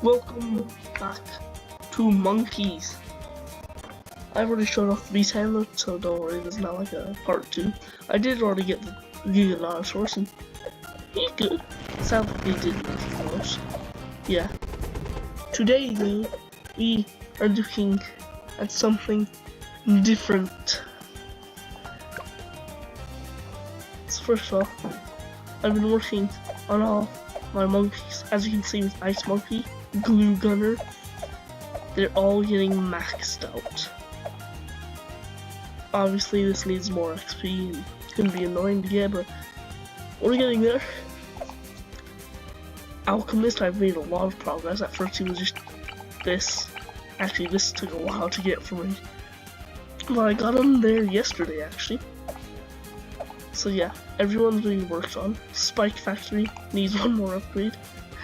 Welcome back to Monkeys. I've already showed off the beast handler, so don't worry, there's not like a part 2. I did already get the Giganotosaurus, and he's good. Sounds like he did most. Yeah. Today though, we are looking at something different. So first of all, I've been working on all my monkeys. As you can see with Ice Monkey, Glue Gunner, they're all getting maxed out. Obviously this needs more XP and it's gonna be annoying to get, but we're getting there. Alchemist, I've made a lot of progress. At first he was just this. Actually this took a while to get for me. But I got him there yesterday actually. So yeah, everyone's being worked on. Spike Factory needs one more upgrade.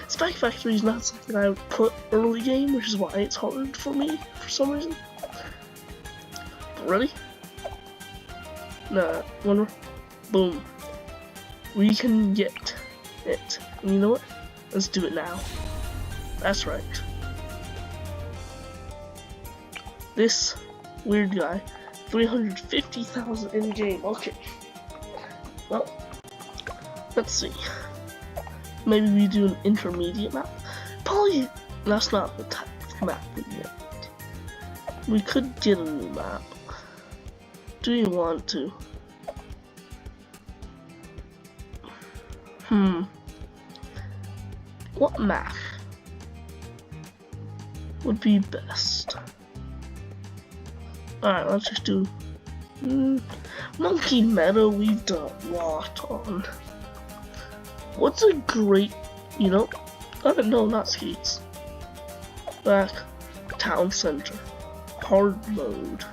Spike Factory is not something I would put early game, which is why it's hard for me for some reason. Ready? Nah, one more. Boom. We can get it. And you know what? Let's do it now. That's right. This weird guy, 350,000 in game. Okay. Well, let's see. Maybe we do an intermediate map. Probably that's not the type of map we get. We could get a new map. Do you want to? What map would be best? Alright, let's just do Monkey Meadow. We've done a lot on. What's a great, no, not skates. Back, town center, hard mode.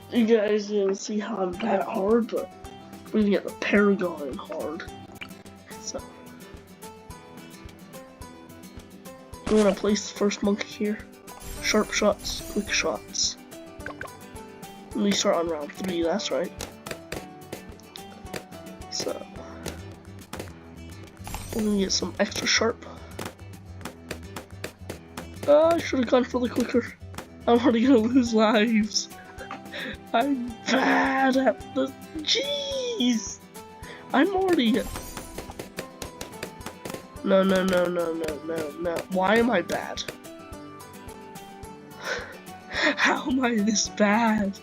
You guys didn't see how I'm bad at hard, but we're gonna get the Paragon in hard. So, we're gonna place the first monkey here. Sharp shots, quick shots. We start on round 3, that's right. So, we're gonna get some extra sharp. I should have gone for the quicker. I'm already gonna lose lives. I'm bad at the. Jeez! I'm already. No. Why am I bad? How am I this bad?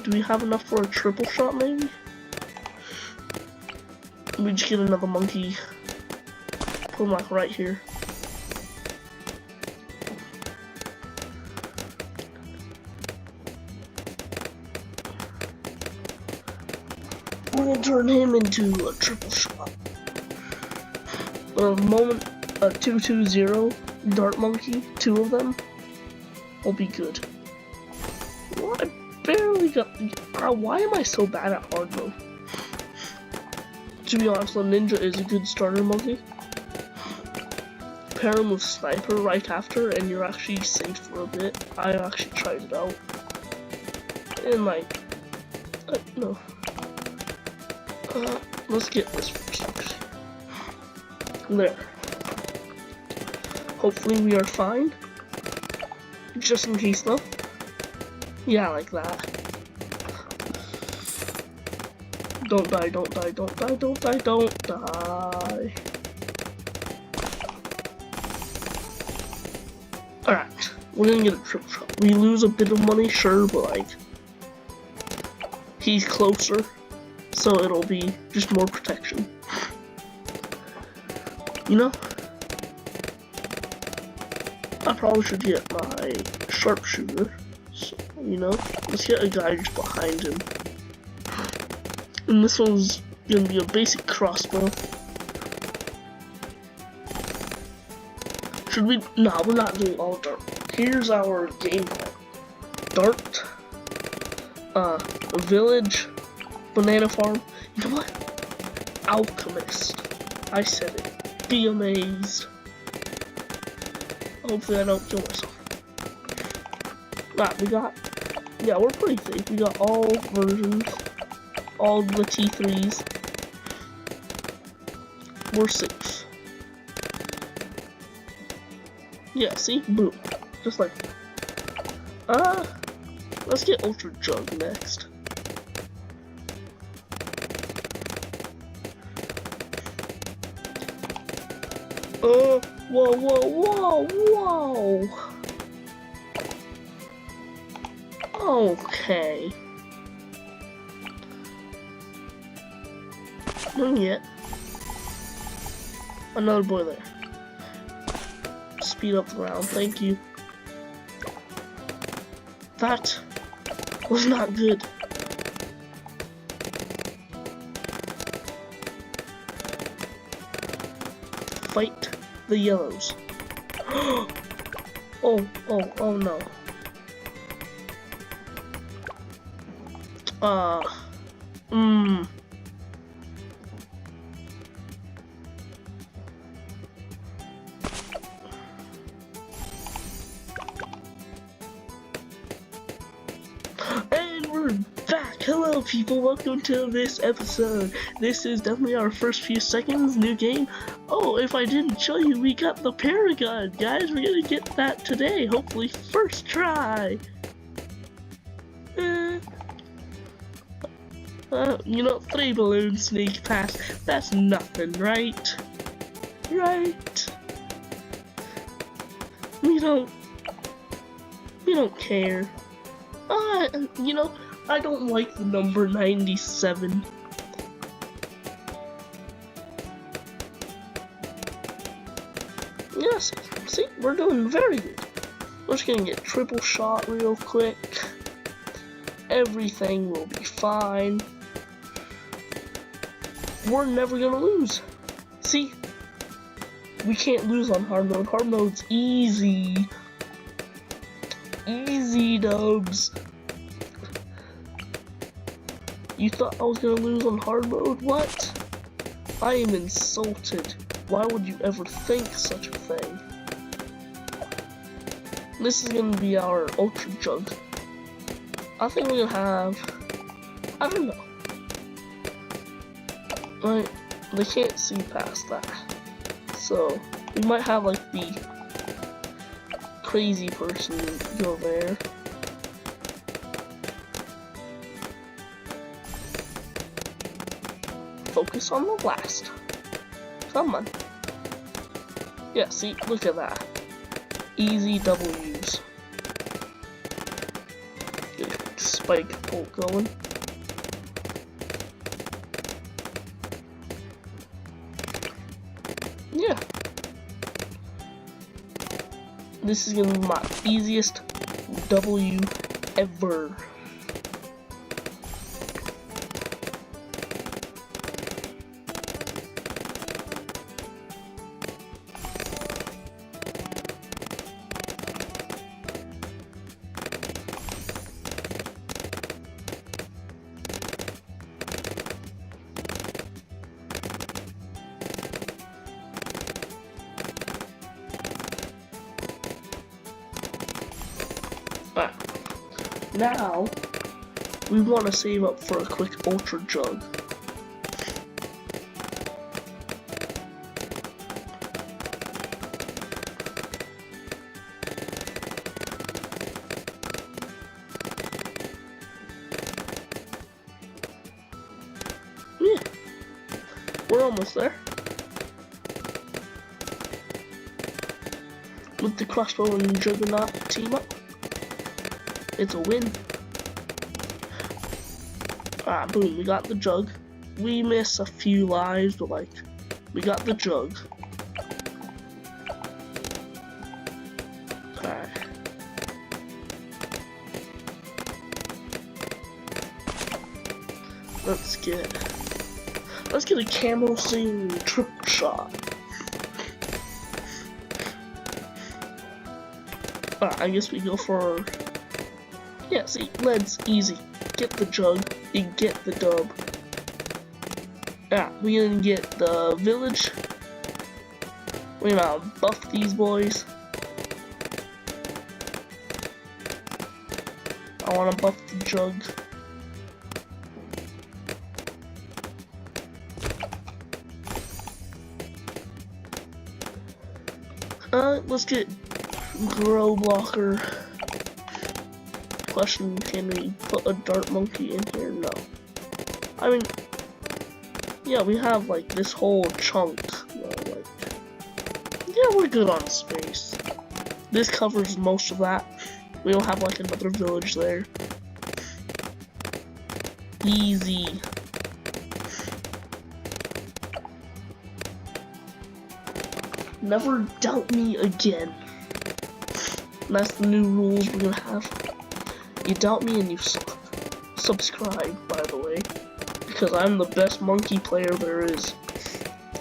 Do we have enough for a triple shot, maybe? We just get another monkey. Put him like right here. We're gonna turn him into a triple shot. The moment a 2-2-0 dart monkey, 2 of them, will be good. What? Barely got. Why am I so bad at hard mode? To be honest, the ninja is a good starter monkey. Pair him with sniper right after, and you're actually safe for a bit. I actually tried it out, and like, no. Let's get this first. There. Hopefully we are fine. Just in case though. Yeah, like that. Don't die. Alright, we're gonna get a triple shot. We lose a bit of money, sure, but like, he's closer, so it'll be just more protection. I probably should get my sharpshooter. So, let's get a guy just behind him. And this one's gonna be a basic crossbow. Should we? No, we're not doing all dart. Here's our game plan. Dart, village, banana farm. You know what? Alchemist. I said it. Be amazed. Hopefully I don't kill myself. Right, we Yeah, we're pretty safe. We got all versions, all the T3s. We're safe. Yeah, see? Boom. Just like, let's get Ultra Jug next. Whoa, whoa, whoa, whoa! Okay. Not yet. Another boy there. Speed up the round, thank you. That was not good. Fight the yellows. Oh no. And we're back! Hello people, welcome to this episode. This is definitely our first few seconds, new game. Oh, if I didn't show you, we got the Paragon, guys. We're gonna get that today, hopefully first try. You know, 3 balloons sneak past, that's nothing, right? Right? We don't care. You know, I don't like the number 97. Yes, see, we're doing very good. We're just gonna get triple shot real quick. Everything will be fine. We're never gonna lose. See, we can't lose on hard mode. Hard mode's easy. Easy dubs. You thought I was gonna lose on hard mode? What? I am insulted. Why would you ever think such a thing? This is gonna be our Ultra Jug. I think we're gonna have, I don't know. Right, they can't see past that. So, we might have like the crazy person go there. Focus on the last. Come on. Yeah, see, look at that. Easy W's. Get Spike Bolt going. Yeah. This is gonna be my easiest W ever. Now, we want to save up for a quick Ultra Jug. Yeah, we're almost there. With the Crossbow and Juggernaut team up. It's a win. Ah, boom, we got the jug. We miss a few lives, but like, we got the jug. Alright. Let's get a camo sing triple shot. I guess we go for, yeah, see, lead's easy. Get the jug, you get the dub. We're gonna get the village. We're gonna buff these boys. I want to buff the jug. Let's get grow blocker. Question, can we put a dart monkey in here? No. I mean, yeah, we have like this whole chunk. Like, yeah, we're good on space. This covers most of that. We don't have like another village there. Easy. Never doubt me again. That's the new rules we're gonna have. You doubt me and you suck. Subscribe, by the way, because I'm the best monkey player there is.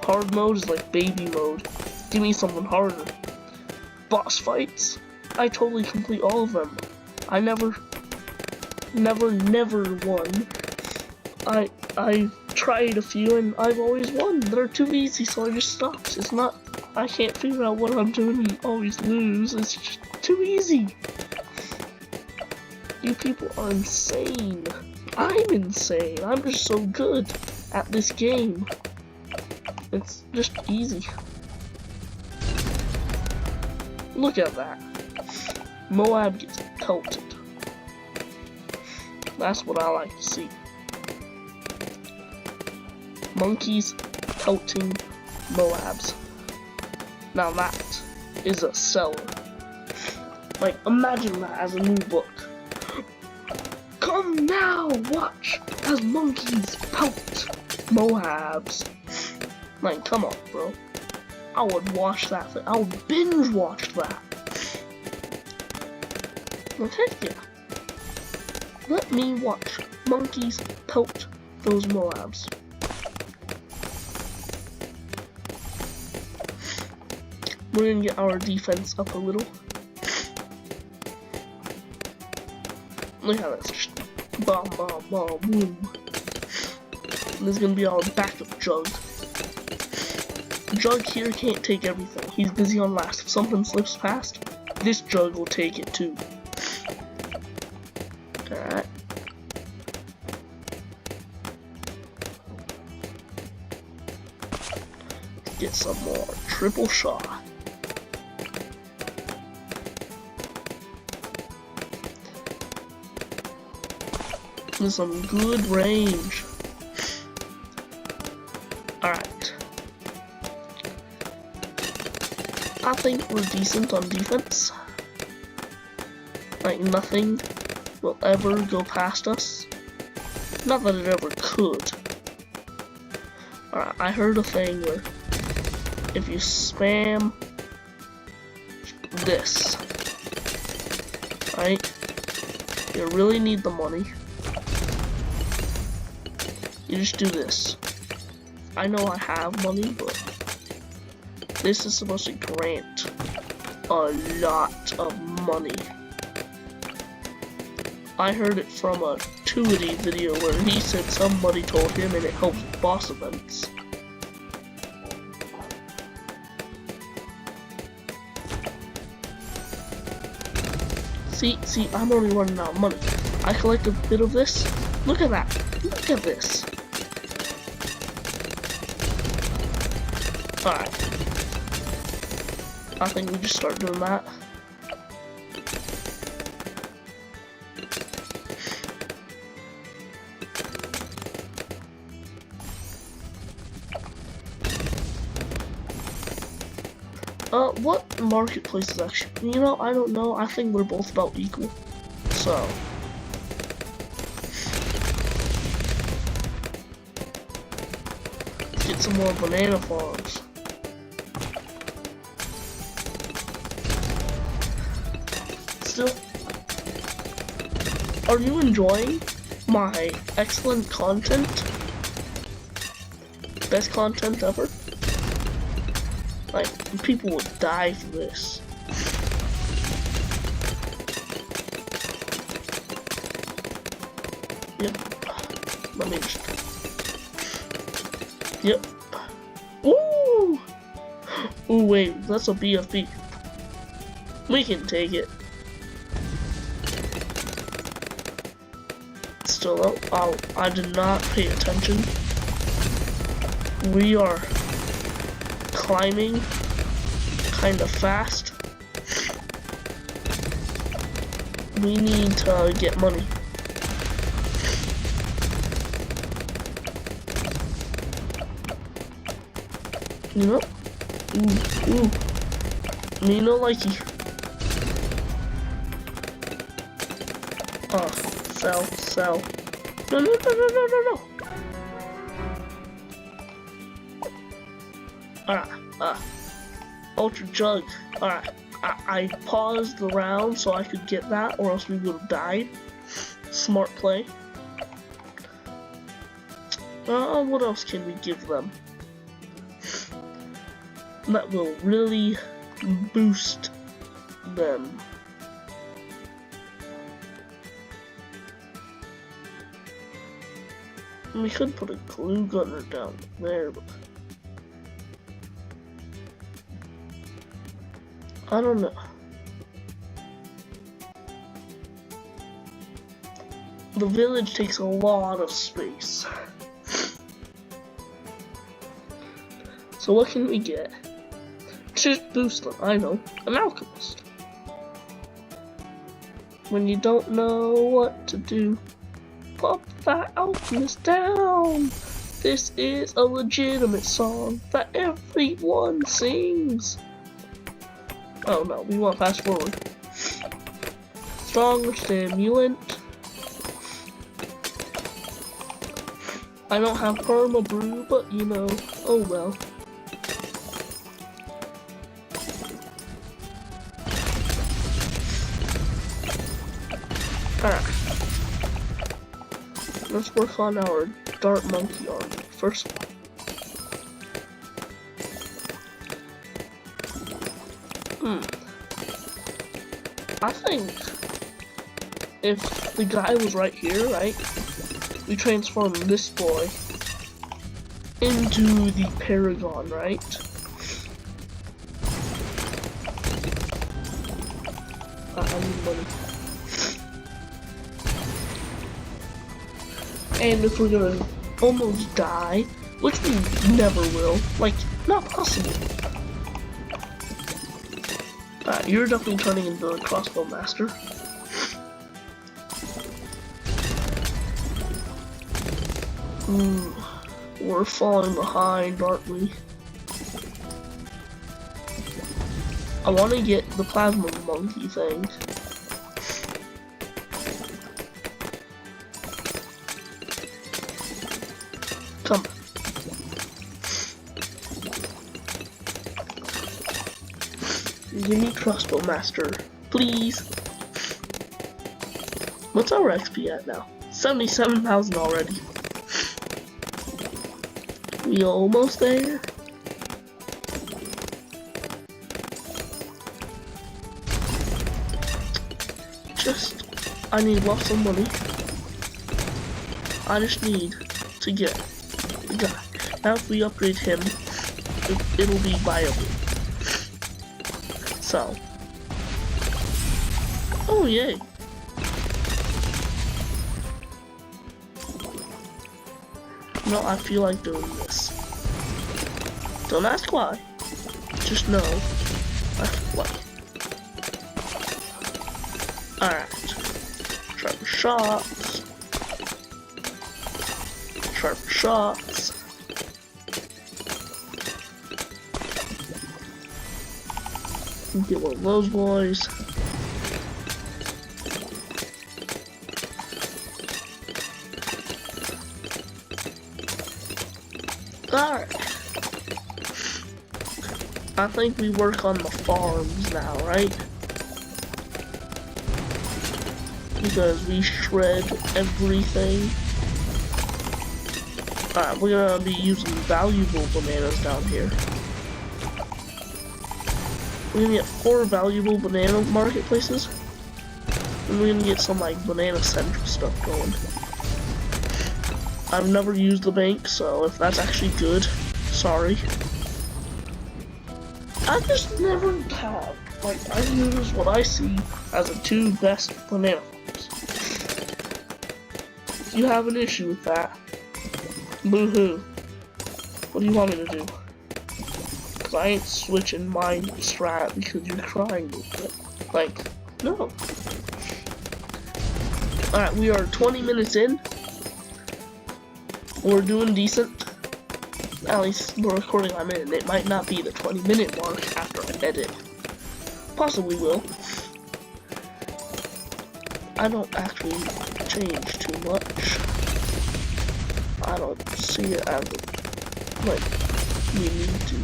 Hard mode is like baby mode. Give me something harder. Boss fights, I totally complete all of them. I never won. I tried a few and I've always won. They're too easy, so I just stopped. It's not, I can't figure out what I'm doing and always lose. It's just too easy. You people are insane. I'm insane. I'm just so good at this game. It's just easy. Look at that. Moab gets pelted. That's what I like to see. Monkeys pelting Moabs. Now that is a seller. Like, imagine that as a new book. Come now, watch as monkeys pelt Moabs. Like, come on, bro. I would watch that thing. I would binge watch that. Well, heck yeah. Let me watch monkeys pelt those Moabs. We're gonna get our defense up a little. Look how that's just bomb, bomb, bomb, boom. And there's gonna be our backup Jug. Jug here can't take everything. He's busy on last. If something slips past, this Jug will take it too. Alright. Get some more triple shot. There's some good range. Alright. I think we're decent on defense. Like, nothing will ever go past us. Not that it ever could. Alright, I heard a thing where if you spam this, right, you really need the money. You just do this. I know I have money, but this is supposed to grant a lot of money. I heard it from a Tuity video where he said somebody told him and it helps boss events. See, I'm only running out of money. I collect a bit of this. Look at that. Look at this. Alright. I think we just start doing that. What marketplace is actually, you know, I don't know. I think we're both about equal. So. Let's get some more banana farms. Still, are you enjoying my excellent content? Best content ever? Like, people would die for this. Yep. Let me just... Yep. Ooh! Ooh, wait, that's a BFB. We can take it. still up. Oh, I did not pay attention. We are climbing kind of fast. We need to get money. You know? Ooh. Me no likey. Oh, sell. No. Alright, Ultra Jug. Alright, I paused the round so I could get that, or else we would have died. Smart play. What else can we give them that will really boost them? We could put a glue gunner down there, but I don't know. The village takes a lot of space. So what can we get? Just boost them, I know. An alchemist. When you don't know what to do, pop that alchemist down. This is a legitimate song that everyone sings. Oh no, we want fast forward. Stronger stimulant. I don't have perma brew, but you know, oh well. Alright. Let's work on our dart monkey arm first. I think if the guy was right here, right, we transform this boy into the Paragon, right? I need money. And if we're gonna almost die, which we never will, like, not possible. You're definitely turning into a crossbow master. We're falling behind, aren't we? I want to get the plasma monkey thing. Come on. Give me crossbow master, please. What's our XP at now? 77,000 already. We almost there. I need lots of money. I just need to get the guy. Now if we upgrade him, it'll be viable. So. Oh yay. No, I feel like doing this. Don't ask why. Just know I feel like. Alright. Sharper shots. Sharper shots. Get one of those boys. Alright. I think we work on the farms now, right? Because we shred everything. Alright, we're gonna be using valuable bananas down here. We're gonna get 4 valuable banana marketplaces. And we're gonna get some like banana central stuff going. I've never used the bank, so if that's actually good, sorry. I just never have. Like, I use what I see as the 2 best banana farms. if you have an issue with that, boo-hoo. What do you want me to do? Cause I ain't switching my strat because you're crying with it. Like, no. Alright, we are 20 minutes in. We're doing decent. At least the recording I'm in. It might not be the 20-minute mark after I edit. Possibly will. I don't actually change too much. I don't see it as like we need to.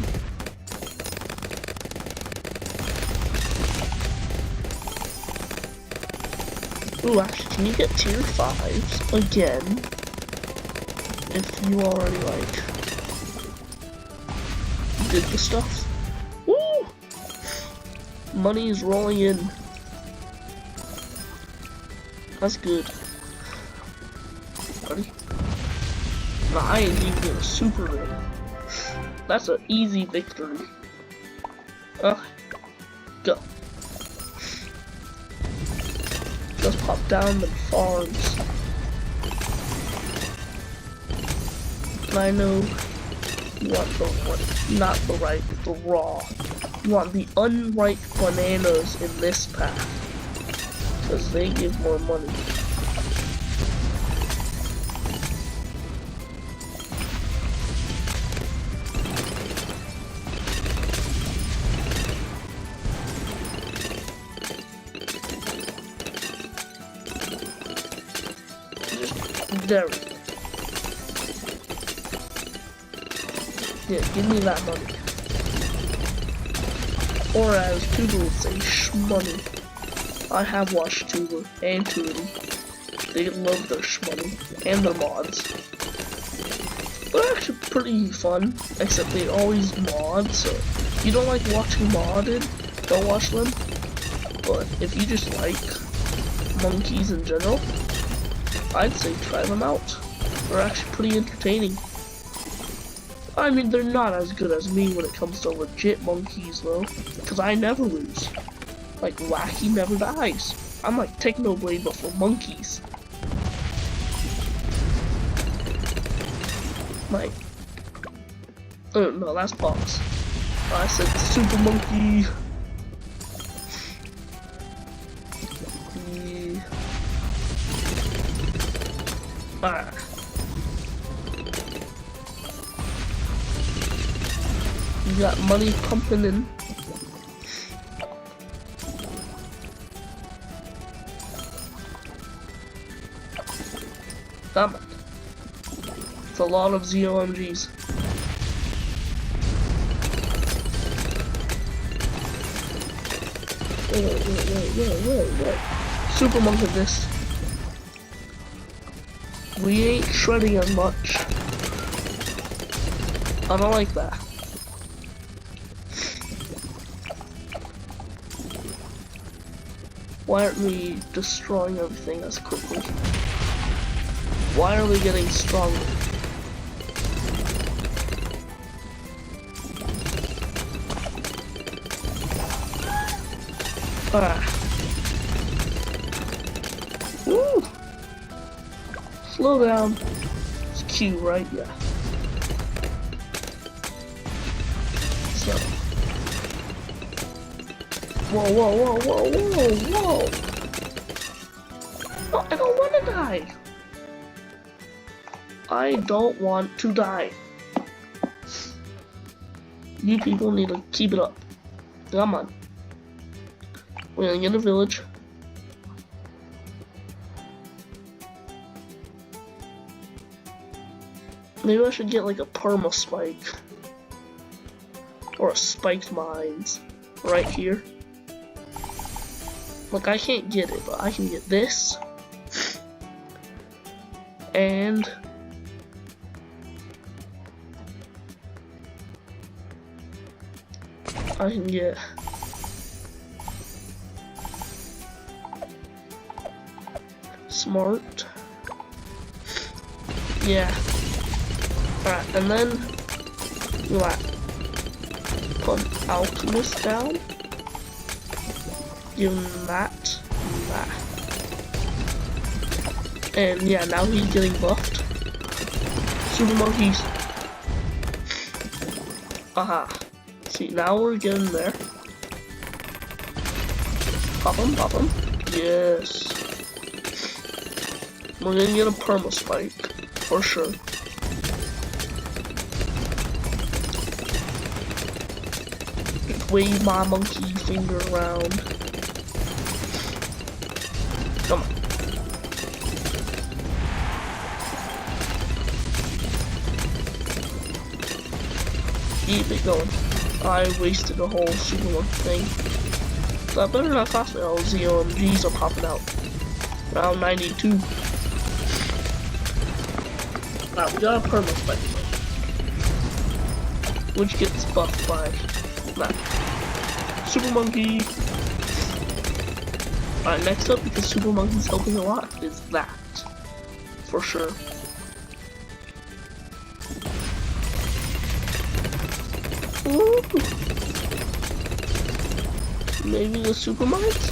Ooh, actually, can you get tier 5s again? If you already like did the stuff. Woo! Money is rolling in. That's good. Ready? No, I ain't even get a super win. That's an easy victory. Go. Just pop down the farms. And I know you want not the right, the raw. You want the unripe bananas in this pack. Because they give more money. There we go. Yeah, give me that money. Or as Tuba would say, shmoney. I have watched Tuba and Tootie. They love their shmoney and their mods. They're actually pretty fun, except they always mod, so if you don't like watching modded, don't watch them. But if you just like monkeys in general, I'd say try them out. They're actually pretty entertaining. I mean, they're not as good as me when it comes to legit monkeys though, because I never lose. Like, Wacky never dies. I'm like Technoblade, but for monkeys. Like, oh no, that's Box. I said Super Monkey. Yeah. Ah. You got money pumping in. Damn it. It's a lot of ZOMGs. Wait. Super Monk of this. We ain't shredding as much. I don't like that. Why aren't we destroying everything as quickly? Why are we getting stronger? Woo! Slow down. It's Q, right? Yeah. So. Whoa. No, I don't want to die. I don't want to die. You people need to keep it up. Come on. We're gonna get a village. Maybe I should get like a perma spike. Or a spiked mines. Right here. Like, I can't get it, but I can get this. And I can get smart. Yeah. Alright, and then what? Put alchemist down. Give him that. And yeah, now he's getting buffed. Super monkeys. Aha. See, now we're getting there. Pop him, pop him. Yes. We're gonna get a perma spike. For sure. Wave my monkey finger around. Come on. Keep it going. I wasted a whole super monkey thing. That better not cost me. All the OMGs are popping out. Round 92. Alright, we got a perma spike. Which gets buffed by that. Super Monkey! Alright, next up, because Super Monkey's helping a lot, is that. For sure. Ooh. Maybe the Super Mines?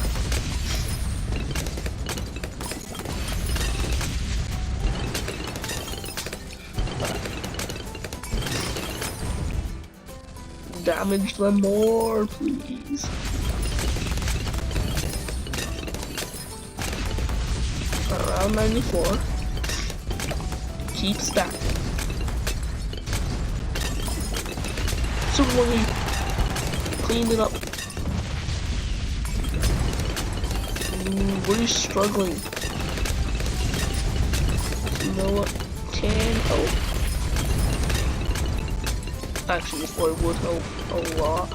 Damage them more, please. Around 94. Keep stacking. Super Monkey. Clean it up. Ooh, we're struggling. You know what? Can help. Actually, this boy would help a lot.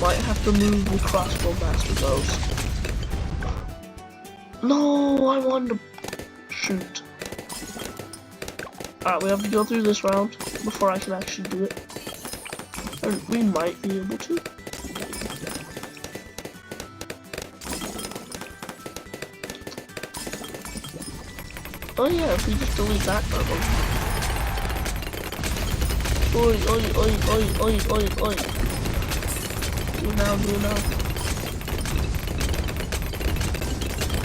Might have to move the crossbow master goes. No, I wanted to shoot. Alright, we have to go through this round before I can actually do it. And we might be able to. Oh yeah, if we just delete that level. Oi, oi, oi, oi, oi, oi, oi. Do it now, do it now.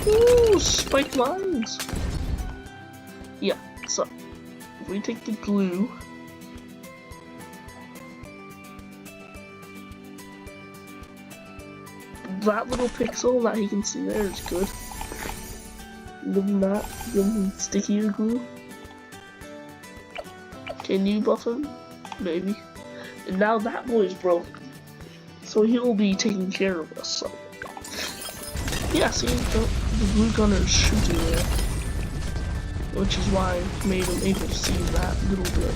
Ooh, spike lines. Yeah, so if we take the glue, that little pixel that he can see there is good. Give him that, give him stickier glue. Can you buff him? Maybe. And now that boy's broken. So he'll be taking care of us. So. Yeah, see, the glue gunner is shooting there. Which is why I made him able to see that little bit.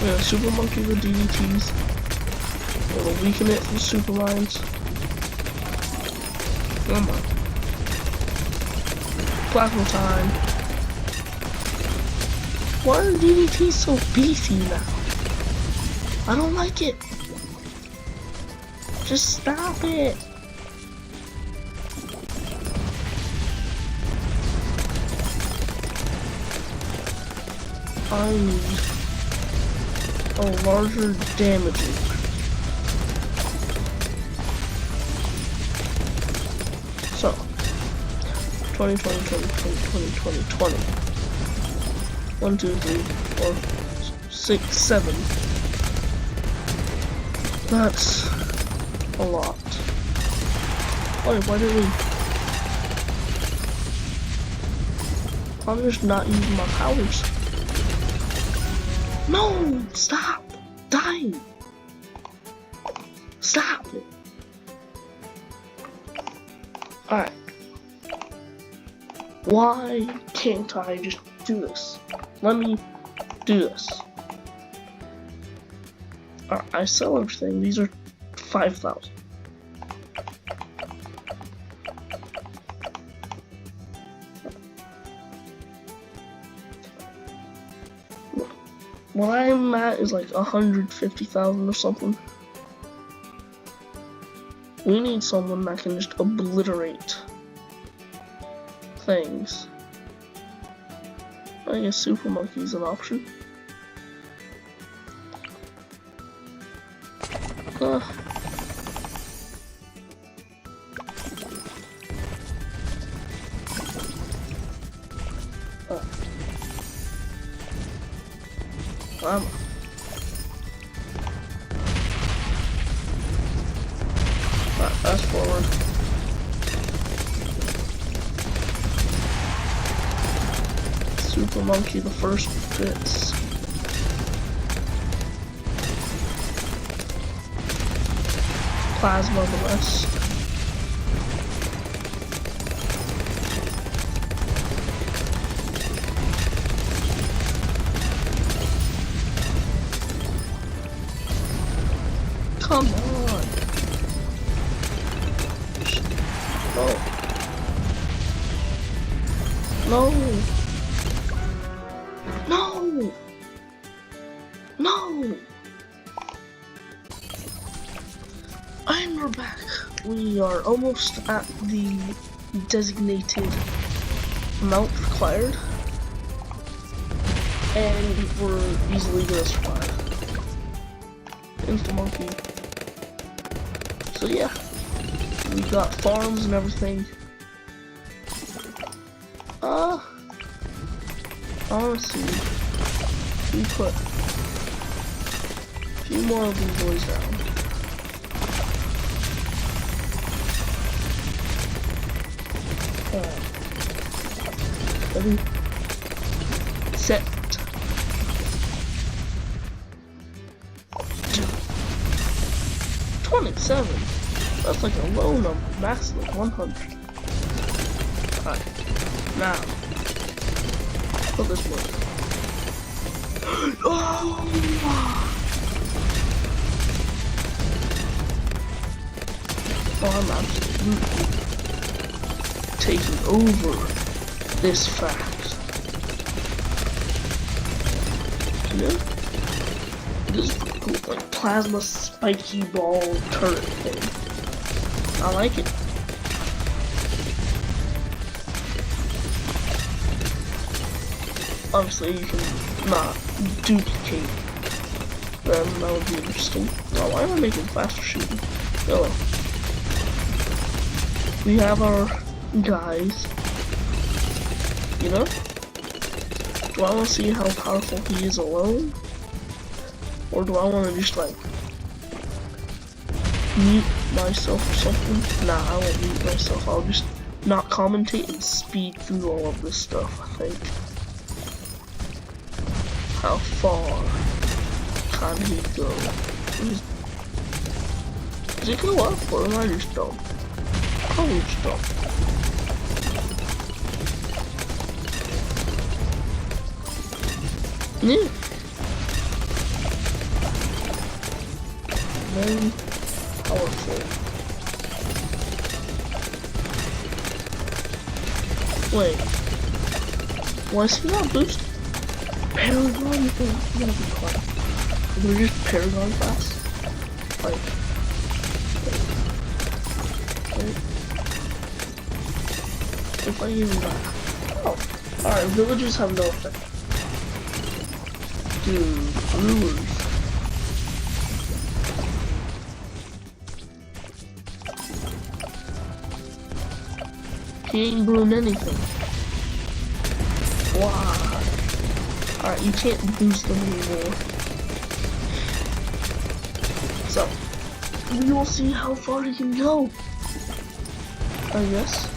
Yeah, Super Monkey with DDTs. It'll weaken it from super lines. Come on. Plasma time. Why are DDTs so beefy now? I don't like it. Just stop it. I need a larger damage increase. So, 20, 20, 20, 20, 20, 20, 20. 1, 2, 3, 4, 6, 7. That's a lot. Wait, why did we? I'm just not using my powers. No! Stop! Dying! Stop it! Alright. Why can't I just do this? Let me do this. Alright, I sell everything. These are 5,000. What I'm at is like 150,000 or something. We need someone that can just obliterate things. I guess Super Monkey's an option. Uh, I'm fast forward. Super Monkey, the first bits. Plasma, the rest. Come on. No. No. No. No. And we're back. We are almost at the designated amount required. And we're easily gonna survive. Insta monkey. So yeah, we got farms and everything. Honestly, we put a few more of these boys down. Ready? Set. 27. That's like a low number. Max like 100. Alright. Now. Put this one. Oh! Oh, I'm absolutely taking over this fact. Yeah? This is pretty cool. Like plasma spiky ball turret thing. I like it. Obviously, you can not duplicate them. That would be interesting. Oh, why am I making faster shooting? Oh. We have our guys. You know? Do I want to see how powerful he is alone? Or do I want to just like mute myself or something? Nah, I won't mute myself. I'll just not commentate and speed through all of this stuff, I think. How far can he go? Does it go up or am I just dumb? Probably just dumb. Yeah. Very powerful. Wait. Why is he not boosted? Paragon? You gotta be quiet. We're just Paragon fast. Like. Wait. If I use that. Oh. Alright, villagers have no effect. Dude, brewers. He ain't brewing anything. Wow. Alright, you can't boost them anymore. So, we will see how far he can go. I guess.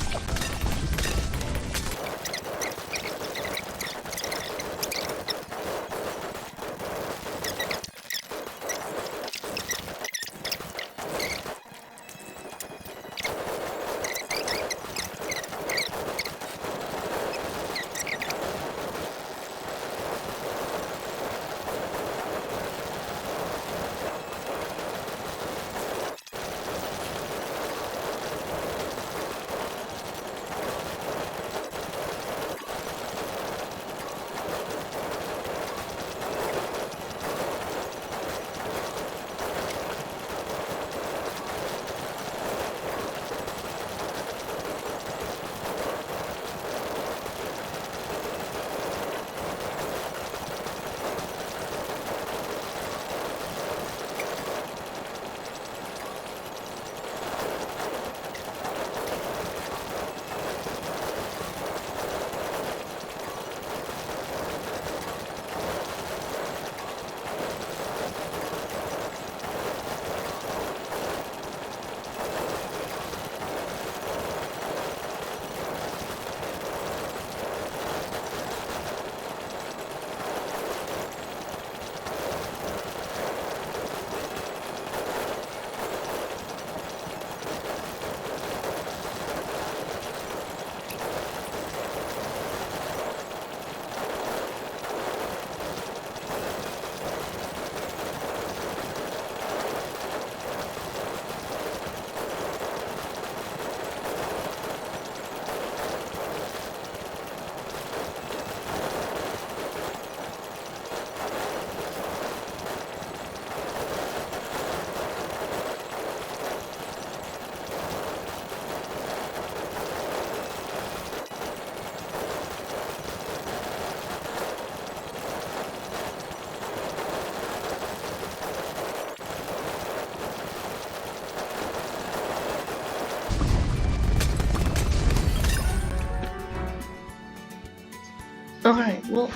Well,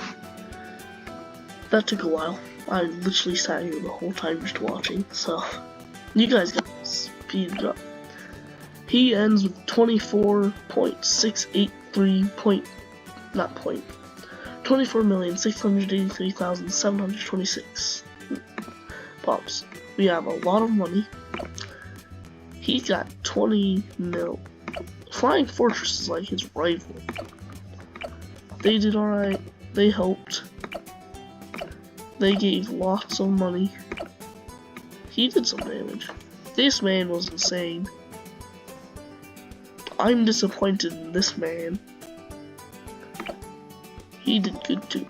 that took a while. I literally sat here the whole time just watching, so you guys got speed up. He ends with 24,683,726 pops. We have a lot of money. He got 20 mil. Flying Fortress is like his rival. They did alright. They helped. They gave lots of money. He did some damage. This man was insane. I'm disappointed in this man. He did good too.